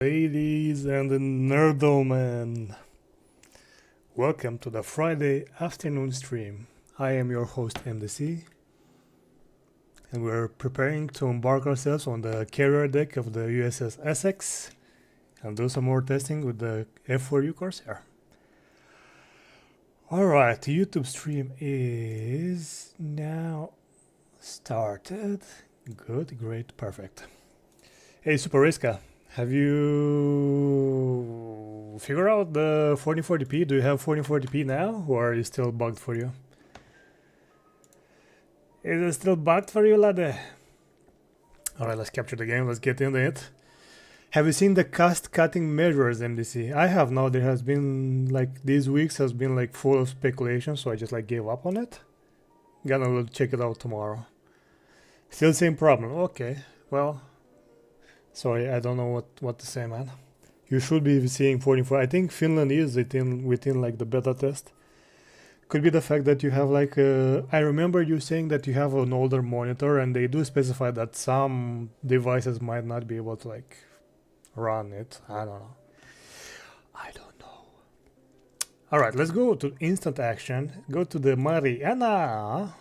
Ladies and nerdomen, welcome to the Friday afternoon stream. I am your host MDC, and we're preparing to embark ourselves on the carrier deck of the USS Essex and do some more testing with the F4U Corsair. Alright, the YouTube stream is now started. Good, great, perfect. Hey Super Riska, have you figured out the 1440p? Do you have 1440p now, or are you still bugged for you? Is it still bugged for you, lad? Alright, let's capture the game, let's get into it. Have you seen the cost cutting measures, MDC? I have now. There has been like these weeks has been like full of speculation, so I just like gave up on it. Gonna check it out tomorrow. Still same problem. Okay, well, sorry, I don't know what to say, man. You should be seeing 44. I think Finland is within like the beta test. Could be the fact that you have like I remember you saying that you have an older monitor, and they do specify that some devices might not be able to like run it. I don't know. Alright, let's go to instant action. Go to the Mariana.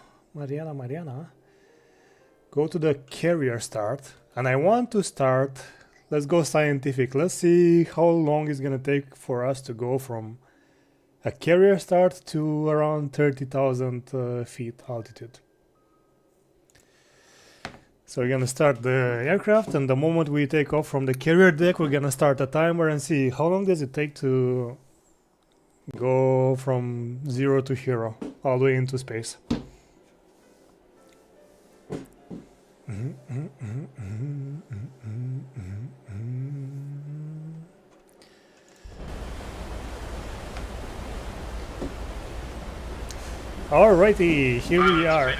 Go to the carrier start. And I want to start, let's go scientific. Let's see how long it's gonna take for us to go from a carrier start to around 30,000 feet altitude. So we're gonna start the aircraft, and the moment we take off from the carrier deck, we're gonna start a timer and see how long does it take to go from 0 to hero, all the way into space. Alrighty, here we are.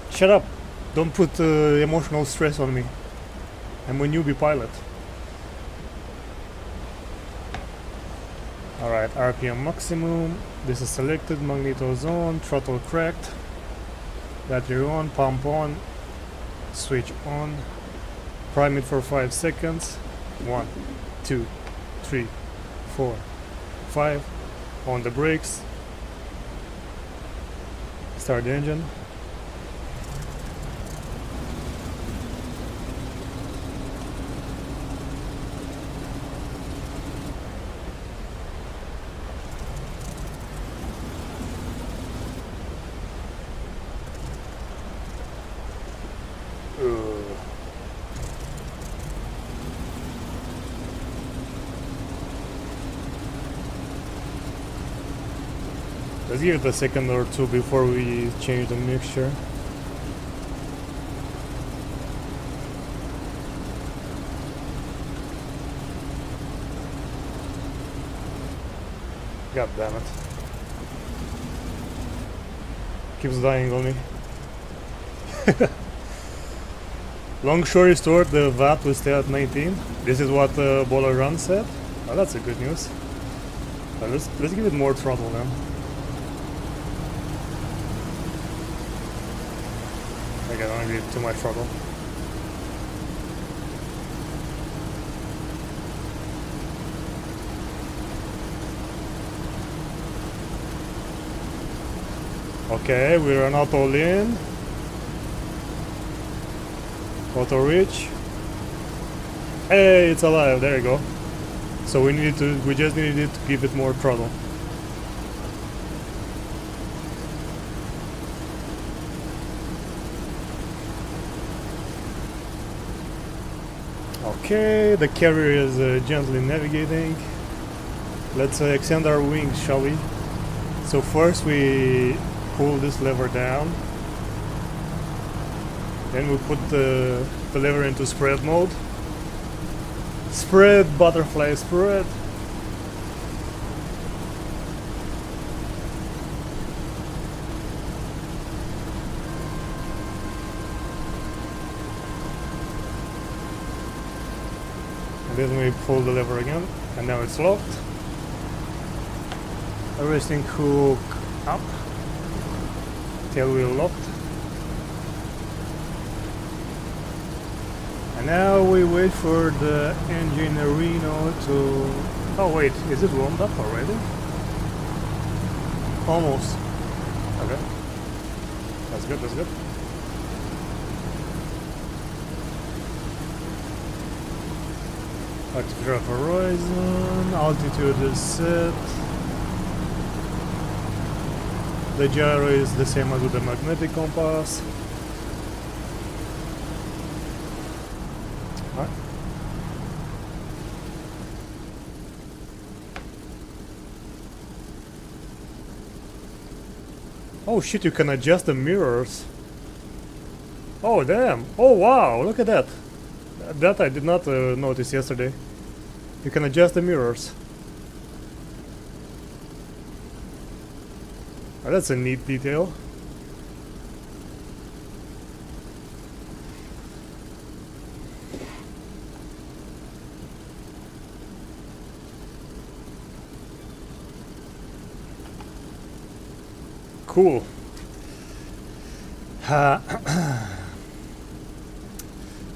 Shut up! Don't put emotional stress on me. I'm a newbie pilot. Alright, RPM maximum. This is selected, magneto zone, throttle cracked. Battery on, pump on, switch on. Prime it for 5 seconds. 1, 2, 3, 4, 5. On the brakes. Start the engine. Let's give it a second or two before we change the mixture. God damn it. Keeps dying on me. Long story short, the VAT will stay at 19. This is what Bowler Run said. Oh, that's a good news. But let's give it more throttle then. I don't give too much throttle. Okay, we're on auto lean. Auto reach. Hey, it's alive. There you go. So we just needed to give it more throttle. Okay, the carrier is gently navigating. Let's extend our wings, shall we? So first we pull this lever down. Then we put the lever into spread mode. Spread, butterfly, spread. Then we pull the lever again, and now it's locked. Everything hook up. Tail wheel locked. Now we wait for the engineerino to... Oh wait, is it warmed up already? Almost. Okay. That's good, that's good. Artificial horizon, altitude is set. The gyro is the same as with the magnetic compass. Alright. Oh shit, you can adjust the mirrors. Oh damn. Oh wow, look at that. That I did not notice yesterday. You can adjust the mirrors. Oh, that's a neat detail. Cool.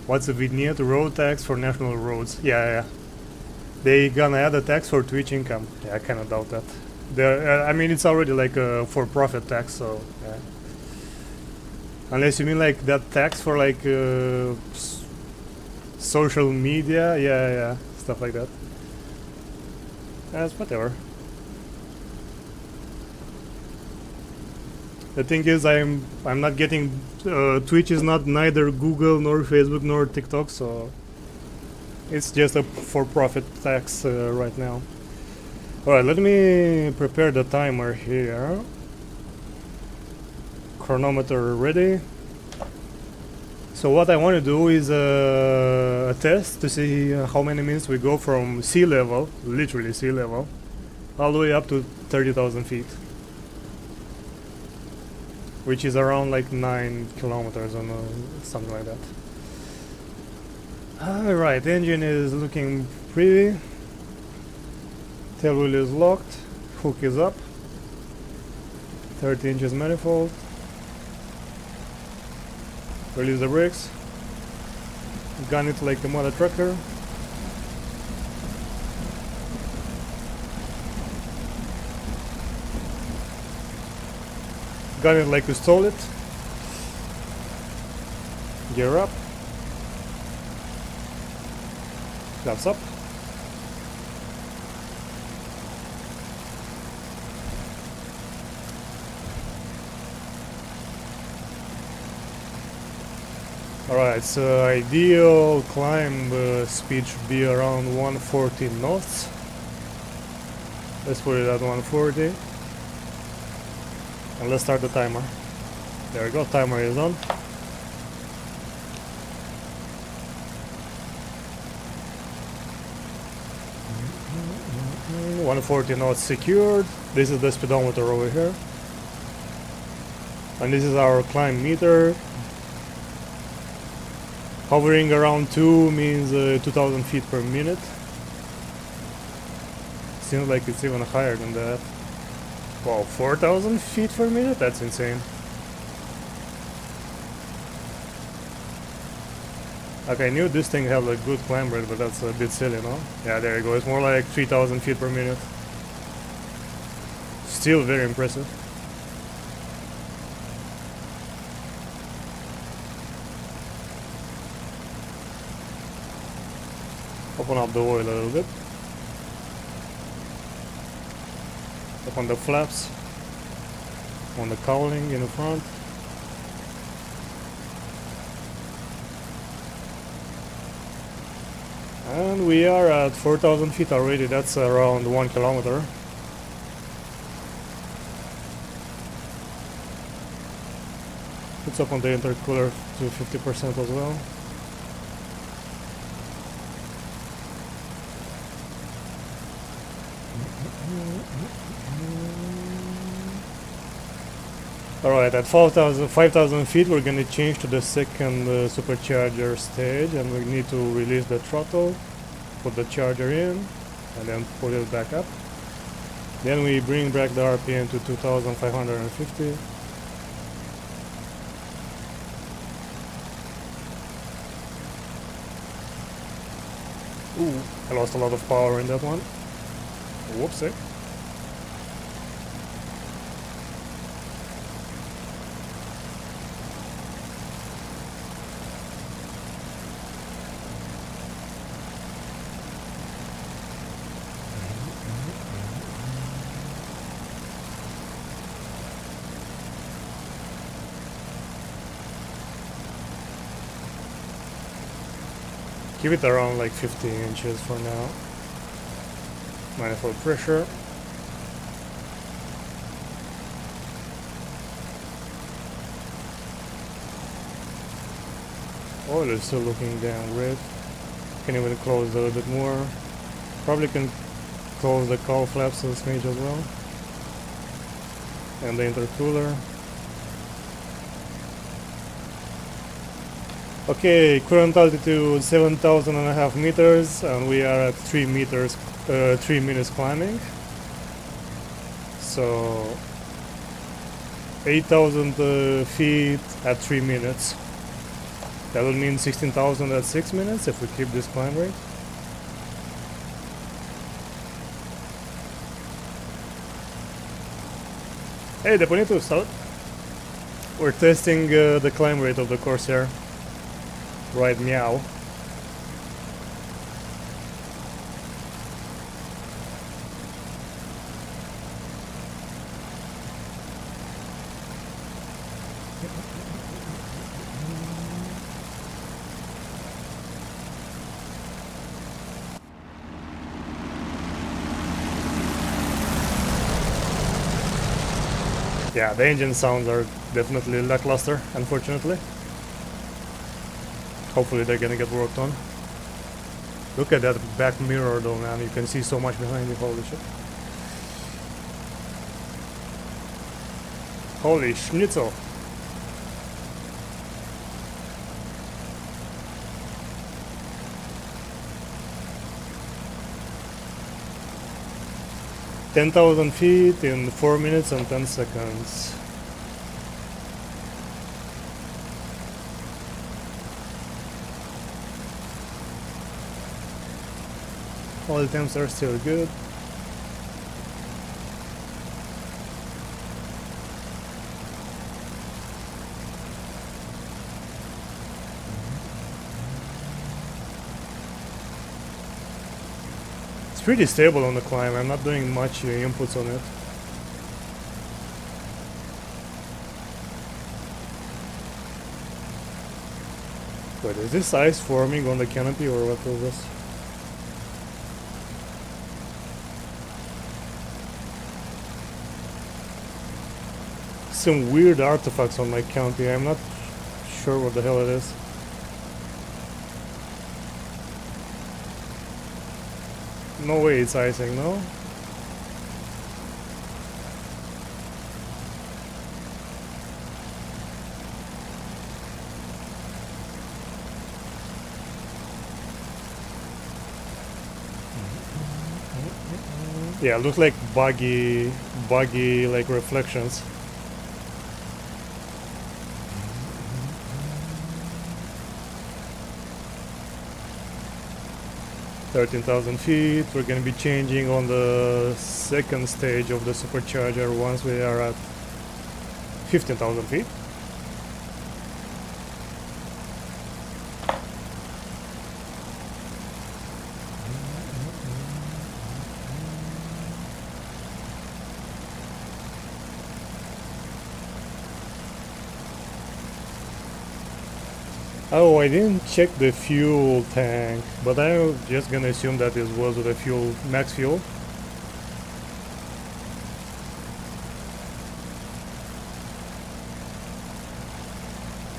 What's the vignette? Road tax for national roads. Yeah. They gonna add a tax for Twitch income. Yeah, I kinda doubt that. I mean, it's already like a for-profit tax, so yeah. Unless you mean like that tax for like social media, yeah, stuff like that. That's whatever. The thing is, I'm not getting Twitch is not neither Google nor Facebook nor TikTok, so it's just a for-profit tax right now. Alright, let me prepare the timer here. Chronometer ready. So what I want to do is a test to see how many minutes we go from sea level, literally sea level, all the way up to 30,000 feet. Which is around like 9 kilometers or something like that. Alright, engine is looking pretty. Tail wheel is locked, hook is up, 30 inches manifold. Release the brakes. Gun it like a mother trucker. Gun it like you stole it. Gear up. Flaps up. Alright, so ideal climb speed should be around 140 knots. Let's put it at 140. And let's start the timer. There we go, timer is on. Mm-hmm. 140 knots secured. This is the speedometer over here. And this is our climb meter. Hovering around 2 means 2000 feet per minute. Seems like it's even higher than that. Wow, 4000 feet per minute? That's insane. Okay, I knew this thing had a good climb rate, but that's a bit silly, no? Yeah, there you go. It's more like 3000 feet per minute. Still very impressive. Open up the oil a little bit. Open the flaps on the cowling in the front. And we are at 4000 feet already. That's around 1 kilometer. Let's open the intercooler to 50% as well. Alright, at 5,000 feet we're gonna change to the second supercharger stage, and we need to release the throttle, put the charger in, and then put it back up. Then we bring back the RPM to 2,550. Ooh, I lost a lot of power in that one. Whoopsie. Keep it around like 15 inches for now. Manifold pressure. Oh, they're still looking damn red. Can even close a little bit more. Probably can close the cowl flaps a smidge as well. And the intercooler. Okay, current altitude 7,500 meters, and we are at 3 minutes climbing. So 8,000 feet at 3 minutes. That would mean 16,000 at 6 minutes if we keep this climb rate. Hey, Deponito, start. We're testing the climb rate of the Corsair. Right, meow. Yeah, the engine sounds are definitely lackluster, unfortunately. Hopefully they're gonna get worked on. Look at that back mirror though, man. You can see so much behind you. Holy shit. Holy schnitzel. "10,000 feet in 4 minutes and 10 seconds. All the temps are still good. It's pretty stable on the climb. I'm not doing much inputs on it. Wait, is this ice forming on the canopy or what was this? Some weird artifacts on my canopy. I'm not sure what the hell it is. No way it's icing, no? Yeah, it looks like buggy like reflections. "13,000 feet. We're gonna be changing on the second stage of the supercharger once we are at 15,000 feet. Oh, I didn't check the fuel tank, but I'm just gonna assume that it was the fuel, max fuel.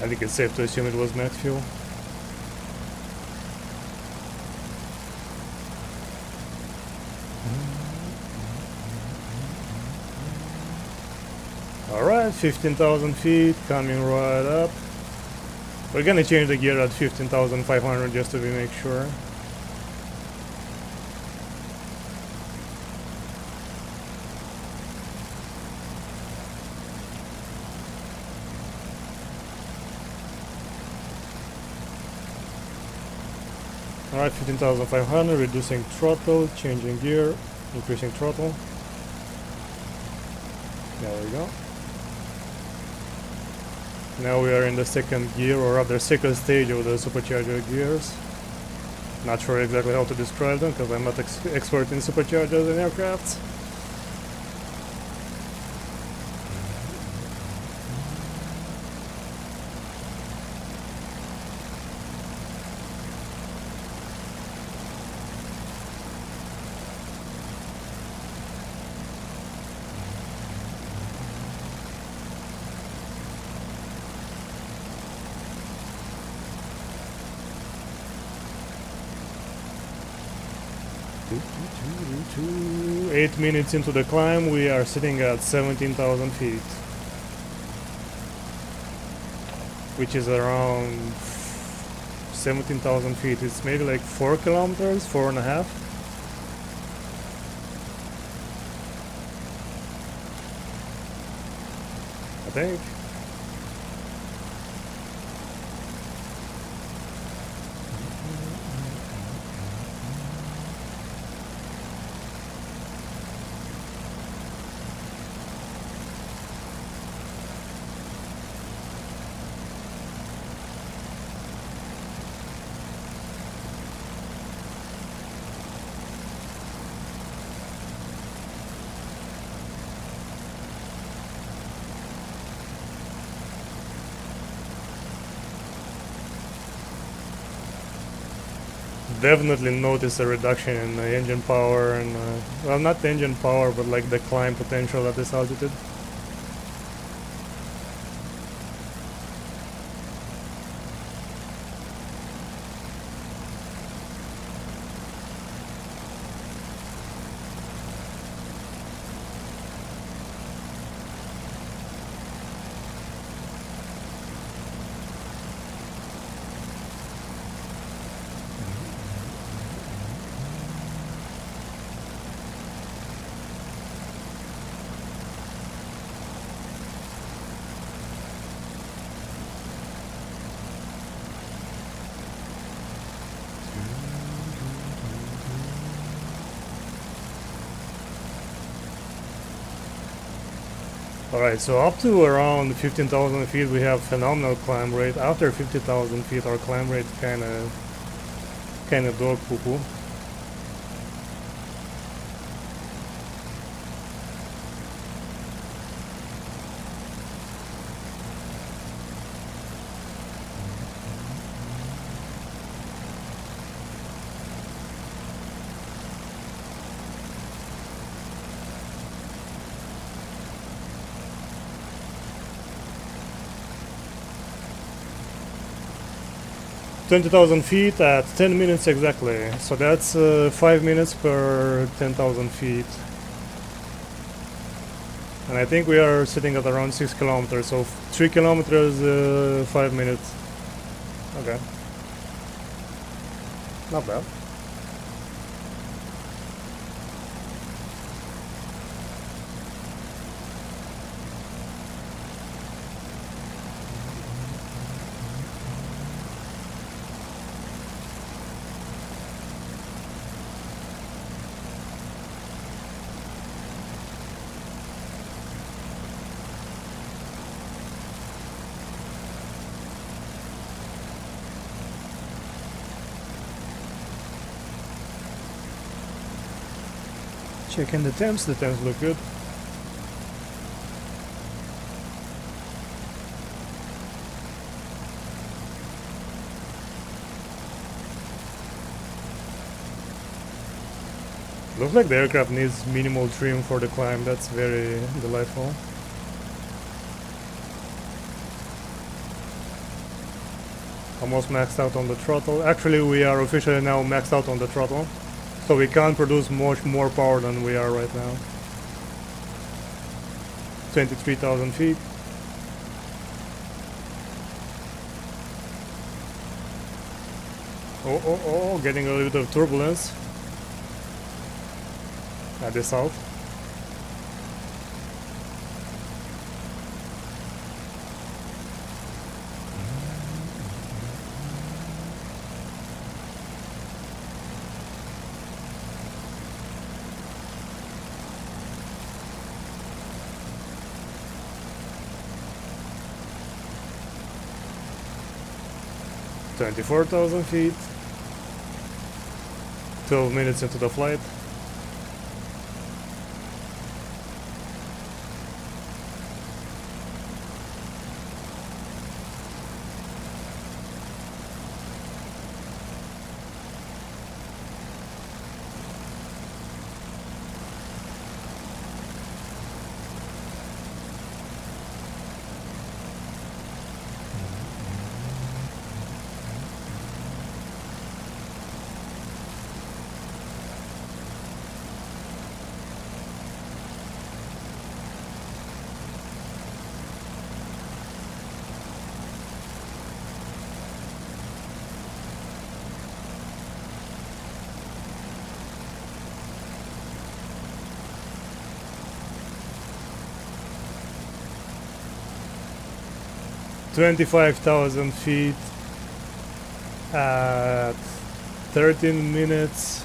I think it's safe to assume it was max fuel. Alright, 15,000 feet, coming right up. We're gonna change the gear at 15,500 just to make sure. Alright, 15,500, reducing throttle, changing gear, increasing throttle. There we go. Now we are in the second gear, or rather second stage of the supercharger gears. Not sure exactly how to describe them, because I'm not expert in superchargers and aircrafts. To 8 minutes into the climb, we are sitting at 17,000 feet, which is around 17,000 feet. It's maybe like 4 kilometers, 4.5. I think. Definitely notice a reduction in engine power and well, not the engine power, but like the climb potential at this altitude. Alright, so up to around 15,000 feet we have phenomenal climb rate. After 50,000 feet our climb rate kinda dog poo-poo. $20,000 feet at 10 minutes exactly, so that's 5 minutes per 10,000 feet. And I think we are sitting at around 6 kilometers, so 3 kilometers, 5 minutes. Okay. Not bad. Checking the temps look good. Looks like the aircraft needs minimal trim for the climb, that's very delightful. Almost maxed out on the throttle. Actually we are officially now maxed out on the throttle. So we can't produce much more power than we are right now. 23,000 feet. Oh, getting a little bit of turbulence at the south. 24,000 feet. 12 minutes into the flight. $25,000 feet at 13 minutes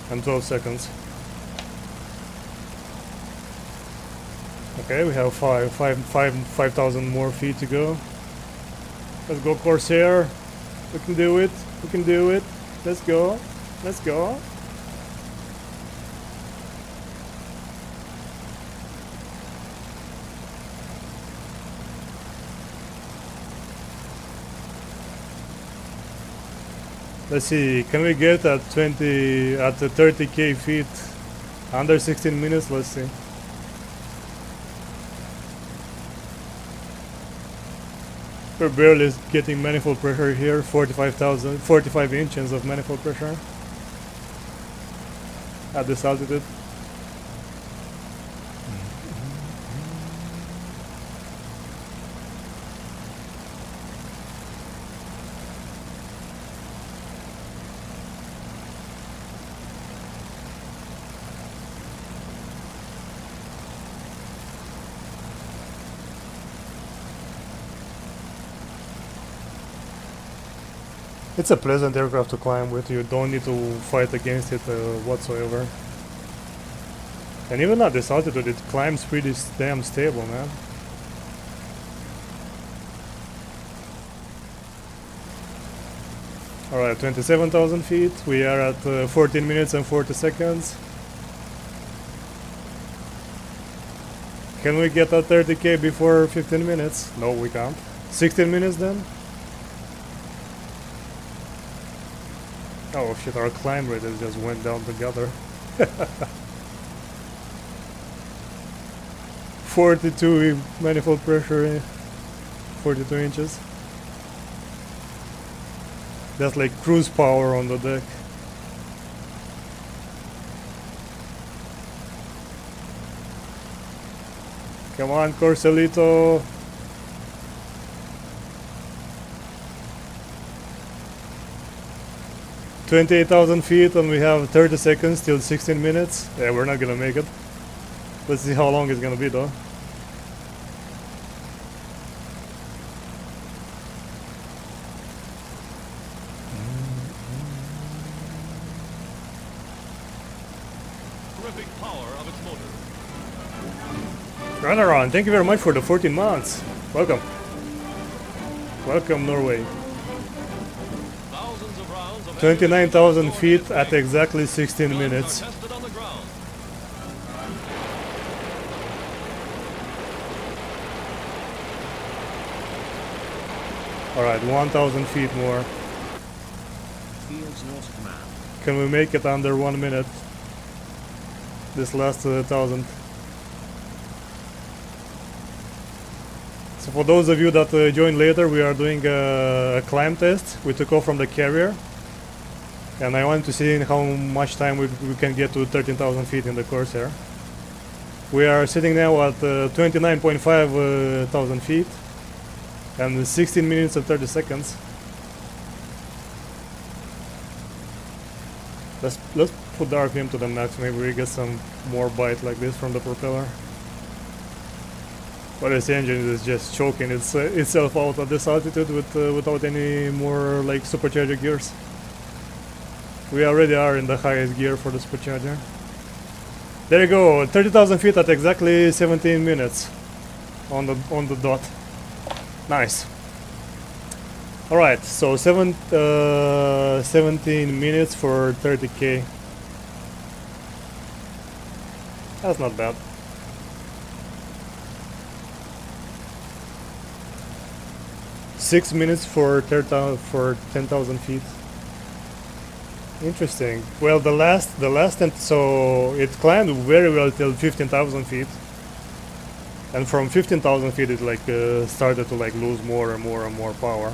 and 12 seconds. Okay, we have 5,000 more feet to go. Let's go, Corsair. We can do it. We can do it. Let's go. Let's go. Let's see, can we get at 30k feet under 16 minutes? Let's see. We're barely getting manifold pressure here, 45 inches of manifold pressure at this altitude. It's a pleasant aircraft to climb with. You don't need to fight against it whatsoever. And even at this altitude, it climbs pretty damn stable, man. Alright, 27,000 feet. We are at 14 minutes and 40 seconds. Can we get at 30k before 15 minutes? No, we can't. 16 minutes then? Oh shit, our climb rate just went down together. 42 manifold pressure, 42 inches. That's like cruise power on the deck. Come on, Corsalito. $28,000 feet and we have 30 seconds till 16 minutes. Yeah, we're not gonna make it. Let's see how long it's gonna be though. Terrific power of its motor. Runaround, thank you very much for the 14 months. Welcome. Welcome, Norway. 29,000 feet at exactly 16 minutes. Alright, 1,000 feet more. Can we make it under 1 minute? This last 1,000. So for those of you that join later, we are doing a climb test. We took off from the carrier. And I want to see in how much time we can get to 13,000 feet in the Corsair. We are sitting now at 29.5 thousand feet and 16 minutes and 30 seconds. Let's put the RPM to the max. Maybe we get some more bite like this from the propeller. But this engine is just choking itself out at this altitude without any more like supercharger gears. We already are in the highest gear for the supercharger. There you go, 30,000 feet at exactly 17 minutes. on the dot. Nice. All right, so 17 minutes for 30k. That's not bad. Six minutes for 10,000 feet. Interesting. Well, the last so it climbed very well till 15,000 feet, and from 15,000 feet it like started to like lose more and more power.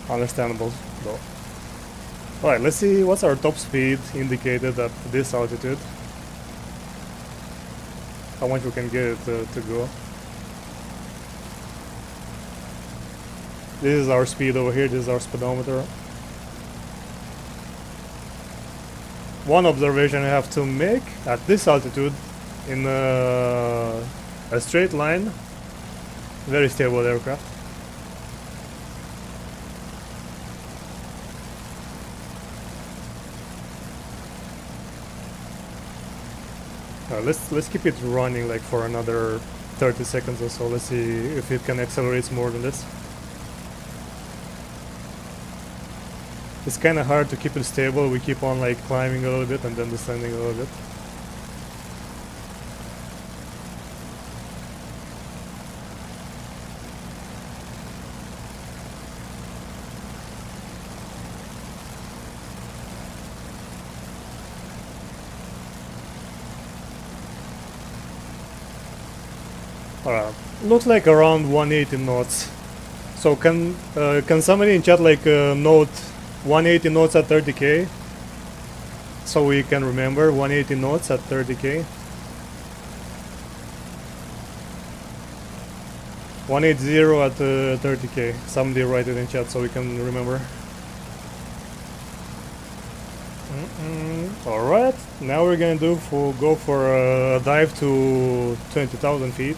Understandable though. All right, let's see what's our top speed indicated at this altitude. How much we can get it to go. This is our speed over here. This is our speedometer. One observation I have to make at this altitude, in a straight line, very stable aircraft. Let's keep it running like for another 30 seconds or so. Let's see if it can accelerate more than this. It's kind of hard to keep it stable. We keep on like climbing a little bit and then descending a little bit. Looks like around 180 knots. So can somebody in chat like note 180 knots at 30k? So we can remember 180 knots at 30k. 180 at 30k. Somebody write it in chat so we can remember. Alright, now we're gonna go for a dive to 20,000 feet.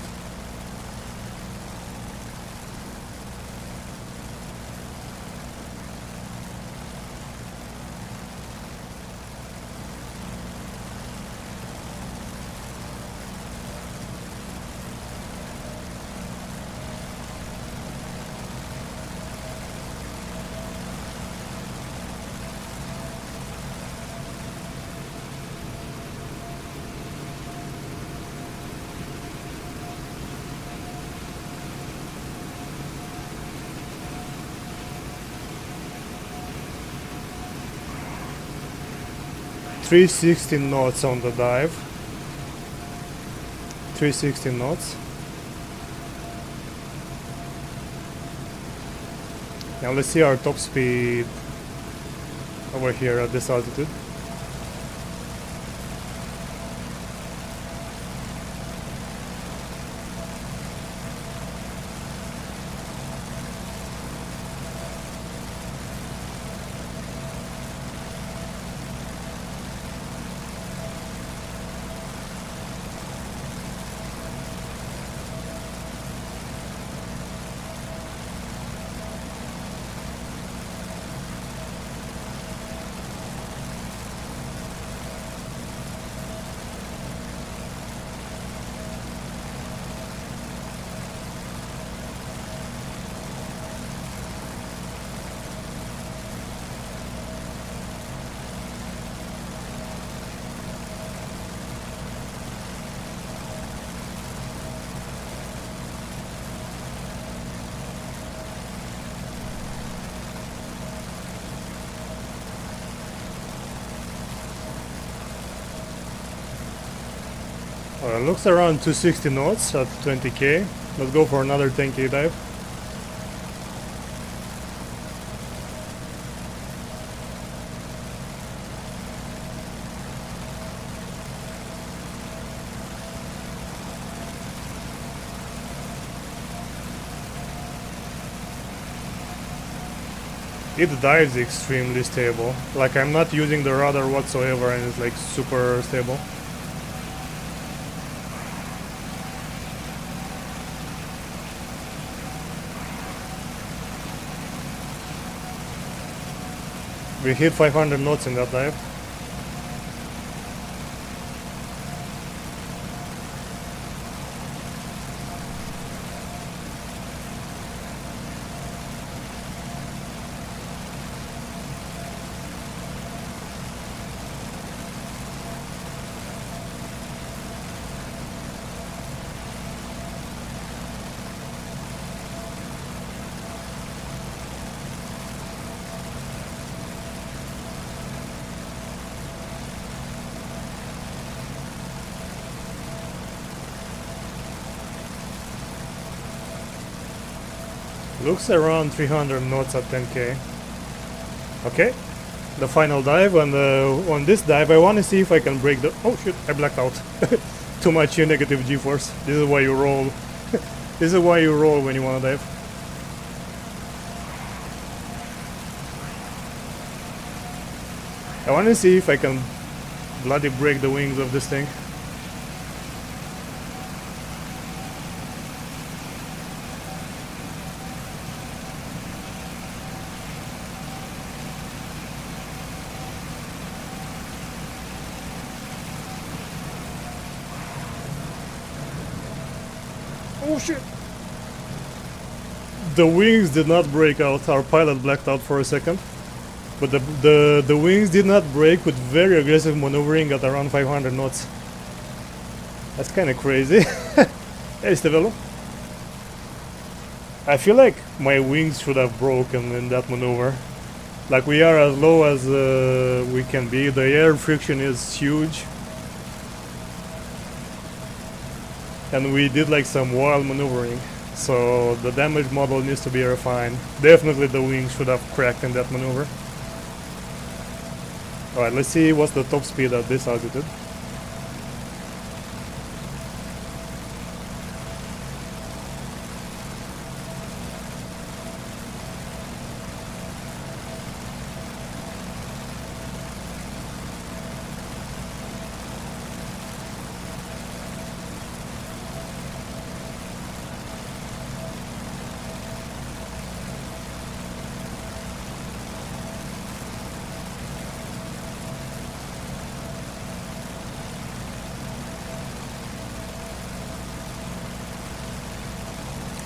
.360 knots on the dive. 360 knots. Now let's see our top speed over here at this altitude. Looks around 260 knots at 20k. Let's go for another 10k dive. It dives extremely stable. Like I'm not using the rudder whatsoever and it's like super stable. We hit 500 knots in that dive. Looks around 300 knots at 10k. Okay, the final dive, and on this dive I want to see if I can break the... Oh shit, I blacked out. Too much negative g-force. This is why you roll. This is why you roll when you want to dive. I want to see if I can bloody break the wings of this thing. Oh shit! The wings did not break out. Our pilot blacked out for a second. But the wings did not break with very aggressive maneuvering at around 500 knots. That's kind of crazy. Hey, Stevelo. I feel like my wings should have broken in that maneuver. Like, we are as low as we can be. The air friction is huge. And we did like some wild maneuvering. So the damage model needs to be refined. Definitely the wings should have cracked in that maneuver. Alright, let's see what's the top speed at this altitude.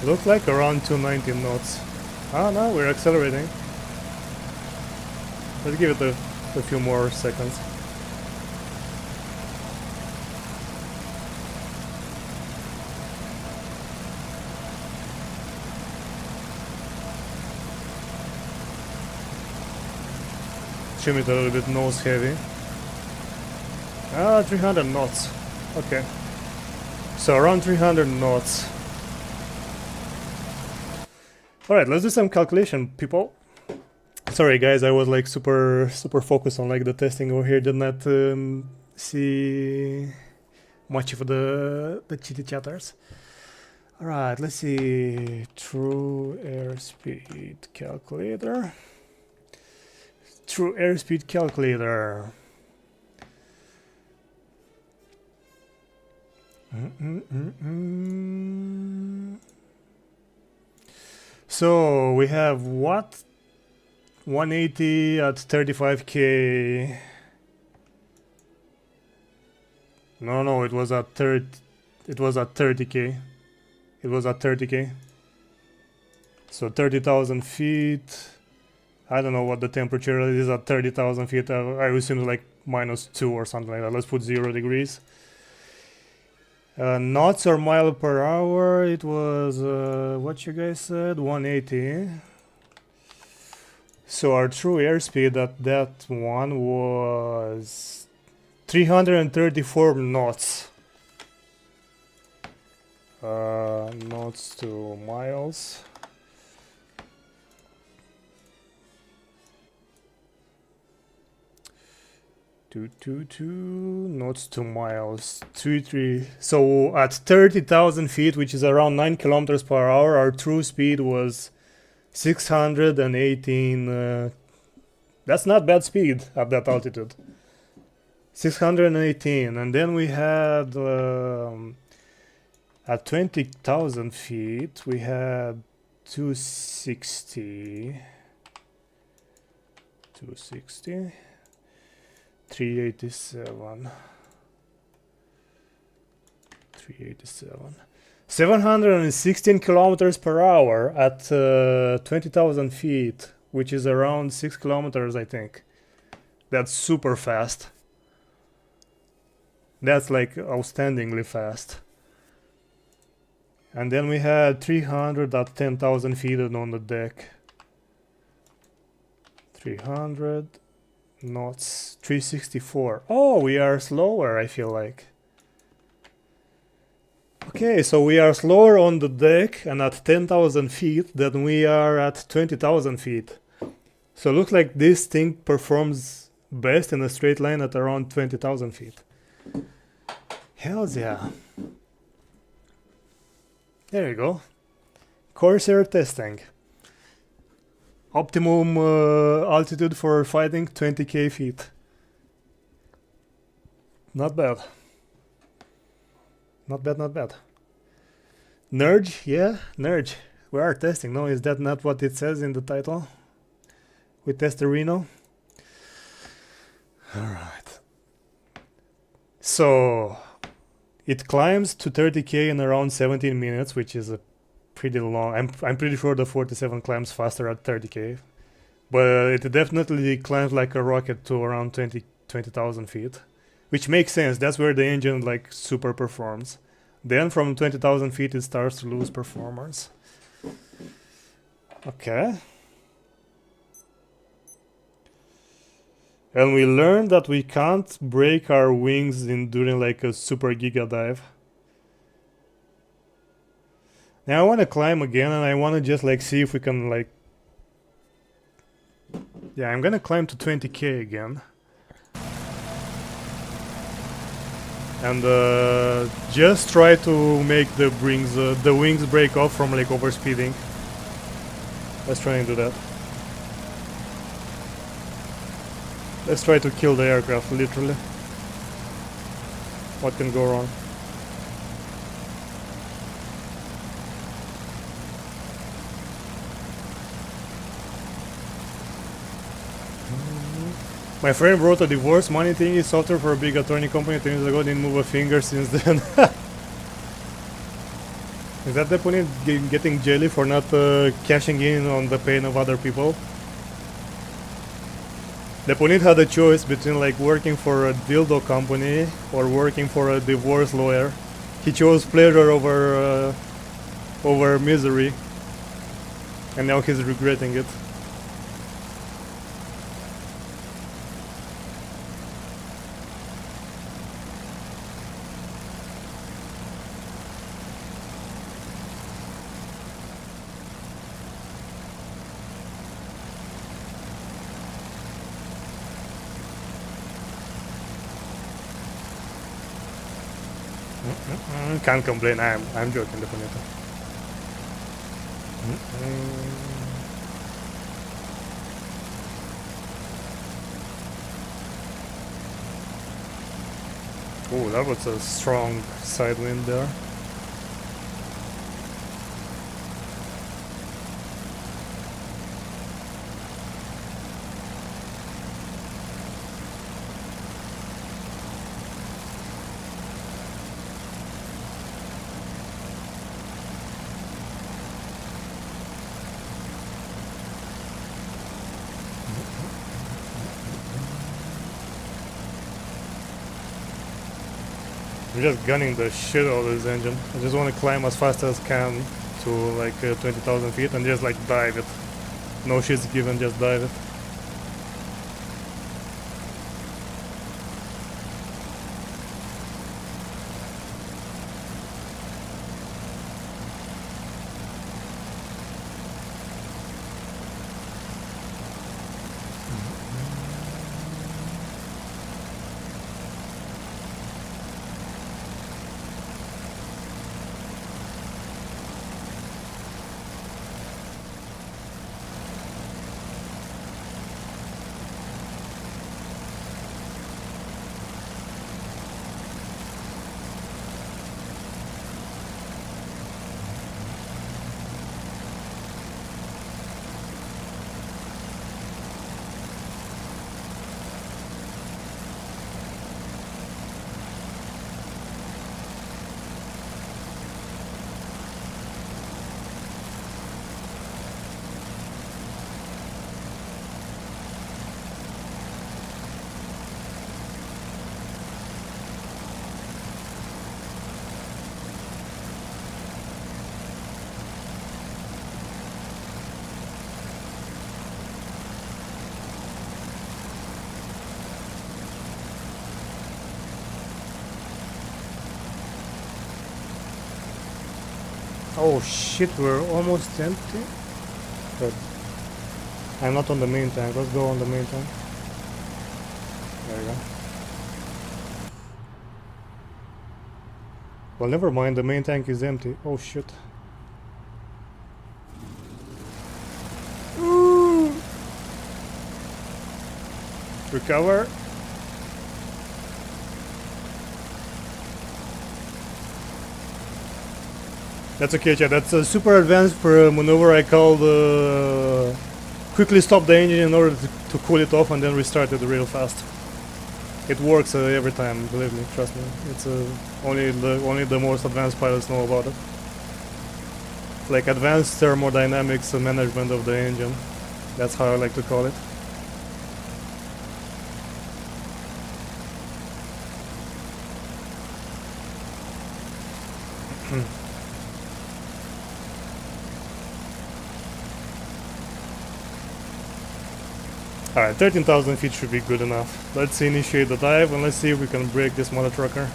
Looks like around 290 knots. Ah, no, we're accelerating. Let's give it a few more seconds. Trim it a little bit nose heavy. Ah, 300 knots. Okay. So around 300 knots. Alright, let's do some calculation, people. Sorry guys, I was like super focused on like the testing over here, did not see much of the chitty chatters. Alright, let's see. True airspeed calculator. True airspeed calculator. So we have what? 180 at 35k. No, it was at 30. It was at 30k. It was at 30k. So 30,000 feet. I don't know what the temperature is at 30,000 feet. I assume like -2 or something like that. Let's put 0 degrees. Knots or mile per hour, it was, what you guys said, 180. So our true airspeed at that one was 334 knots. Knots to miles. Knots to miles. 3. So at 30,000 feet, which is around 9 kilometers per hour, our true speed was 618. That's not bad speed at that altitude. 618, and then we had at 20,000 feet we had 260. 387. 716 kilometers per hour at 20,000 feet, which is around 6 kilometers, I think. That's super fast. That's like outstandingly fast. And then we had 300 at 10,000 feet on the deck. 300 knots, 364. Oh, we are slower, I feel like. Okay, so we are slower on the deck and at 10,000 feet than we are at 20,000 feet. So it looks like this thing performs best in a straight line at around 20,000 feet. Hells yeah. There you go. Corsair testing. Optimum altitude for fighting 20k feet. Not bad. Not bad, not bad. Nerge, yeah, Nerge. We are testing, no? Is that not what it says in the title? We test the Reno. Alright. So, it climbs to 30k in around 17 minutes, which is a pretty long. I'm pretty sure the 47 climbs faster at 30k. But it definitely climbs like a rocket to around 20,000 feet. Which makes sense, that's where the engine like super performs. Then from 20,000 feet it starts to lose performance. Okay. And we learned that we can't break our wings during like a super giga dive. Now I want to climb again and I want to just like see if we can like... Yeah, I'm gonna climb to 20k again. And just try to make the wings break off from like overspeeding. Let's try and do that. Let's try to kill the aircraft, literally. What can go wrong? My friend wrote a divorce money thingy software for a big attorney company 10 years ago, didn't move a finger since then. Is that the point getting jelly for not cashing in on the pain of other people? Deponit had a choice between like working for a dildo company or working for a divorce lawyer. He chose pleasure over misery, and now he's regretting it. Can't complain. I'm joking, definitely. Oh, that was a strong side wind there. I'm just gunning the shit out of this engine. I just want to climb as fast as I can to like 20,000 feet and just like dive it. No shits given, just dive it. Oh shit, we're almost empty. Good. I'm not on the main tank. Let's go on the main tank. There you go. Well, never mind. The main tank is empty. Oh shit. Ooh. Recover. That's okay, chat. That's a super advanced maneuver I call quickly stop the engine in order to cool it off and then restart it real fast. It works every time, believe me, trust me. It's only the most advanced pilots know about it. Like advanced thermodynamics management of the engine. That's how I like to call it. Alright, 13,000 feet should be good enough. Let's initiate the dive and let's see if we can break this mother trucker.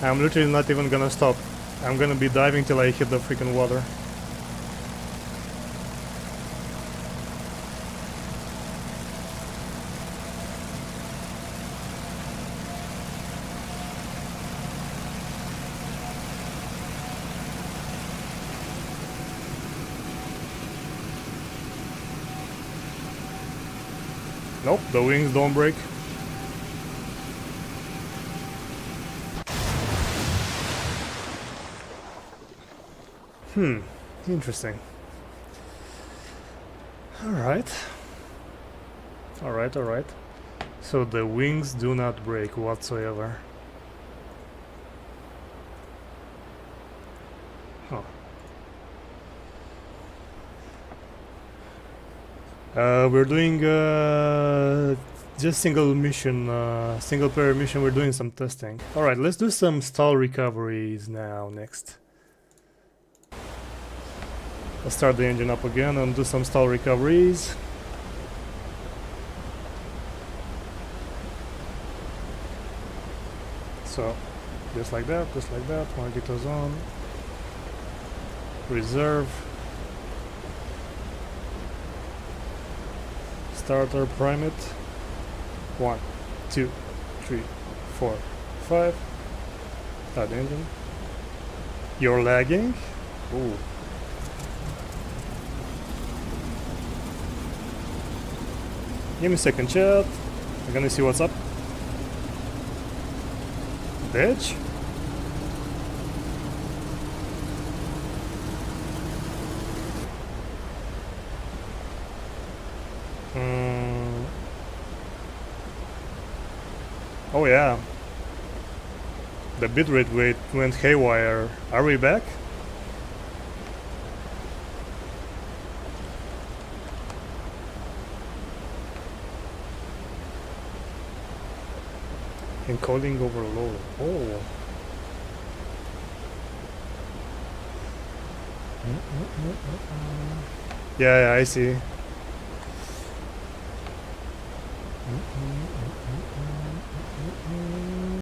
I'm literally not even gonna stop. I'm gonna be diving till I hit the freaking water. Nope, the wings don't break. Interesting. Alright. Alright. So the wings do not break whatsoever. Huh. We're doing just single player mission. We're doing some testing. Alright, let's do some stall recoveries now next. Let's start the engine up again and do some stall recoveries. So, just like that, Margitos on. Reserve. Starter, prime it. 1, 2, 3, 4, 5. Start the engine. You're lagging? Ooh. Give me a second, chat. I'm gonna see what's up. Bitch. Oh yeah. The bitrate went haywire. Are we back? Encoding overload. Oh. Yeah, I see.